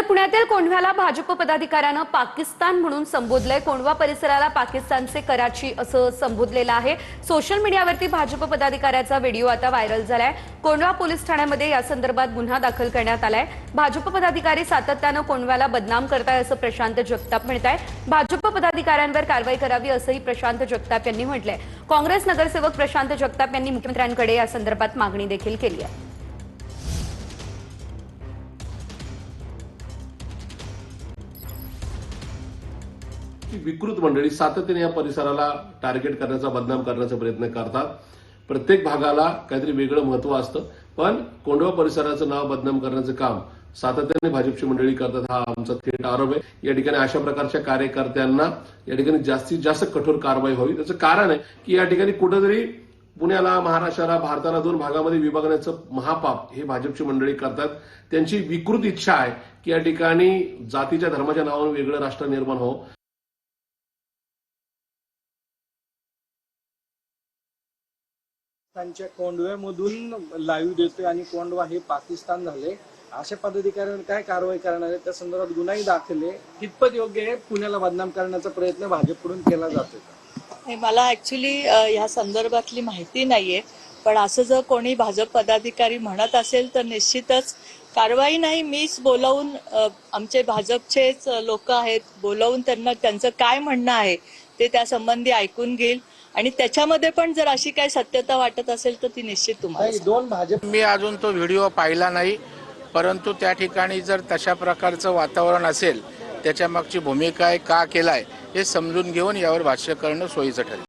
पुण्यातील कोंढव्याला भाजप पदाधिकाऱ्यानं पाकिस्तान म्हणून संबोधलंय। कोंढवा परिसराला पाकिस्तानचे कराची असं संबोधलेलं आहे। सोशल मीडियावरती भाजप पदाधिकाऱ्याचा व्हिडिओ आता व्हायरल झालाय। कोंढवा पोलीस ठाण्यामध्ये या संदर्भात गुन्हा दाखल करण्यात आलाय। भाजप पदाधिकारी सातत्यानं कोंढव्याला बदनाम करताय असं प्रशांत जगताप म्हणताय। भाजप पदाधिकाऱ्यांवर कारवाई करावी असंही प्रशांत जगताप यांनी म्हटलंय। काँग्रेस नगरसेवक प्रशांत जगताप यांनी मुख्यमंत्र्यांकडे या संदर्भात मागणी देखील केली आहे। विकृत मंडळी सातत्याने या परिसराला टार्गेट करण्याचा, बदनाम करण्याचा प्रयत्न करतात। प्रत्येक भागाला काहीतरी वेगळं महत्व असतं, पण कोंढवा परिसराचं नाव बदनाम करण्याचं काम सातत्याने भाजपची मंडळी करतात, हा आमचा थेट आरोप आहे। या ठिकाणी अशा प्रकारच्या कार्यकर्त्यांना या ठिकाणी जास्तीत जास्त कठोर कारवाई व्हावी। त्याचं कारण आहे की या ठिकाणी कुठेतरी पुण्याला, महाराष्ट्राला, भारताला दोन भागामध्ये विभागण्याचं महापाप हे भाजपची मंडळी करतात। त्यांची विकृत इच्छा आहे की या ठिकाणी जातीच्या, धर्माच्या नावाने वेगळं राष्ट्र निर्माण हो। त्यांच्या कोंढव्यामधून लाईव्ह देतोय आणि कोंढवा हे पाकिस्तान झाले, अशा पदाधिकाऱ्यांवर काय कारवाई करणार आहे, त्या संदर्भात गुन्हाही दाखल आहे। कितपत योग्य आहे पुण्याला बदनाम करण्याचा प्रयत्न भाजपकडून केला जातोय? मला ऍक्च्युली ह्या संदर्भातली माहिती नाहीये, पण असं जर कोणी भाजप पदाधिकारी म्हणत असेल तर निश्चितच कारवाई नाही, मीच बोलावून आमचे भाजपचेच लोक आहेत, बोलावून त्यांना त्यांचं काय म्हणणं आहे ते त्या संबंधी ऐकून घेईल आणि त्याच्यामध्ये पण जर अशी काही सत्यता वाटत असेल तर ती निश्चित तुम्हाला दोन भाजप मी अजून तो व्हिडिओ पाहिला नाही, परंतु त्या ठिकाणी जर तशा प्रकारचं वातावरण असेल, त्याच्या मागची भूमिका आहे, का केलाय हे समजून घेऊन यावर भाष्य करणं सोयीचं ठरेल।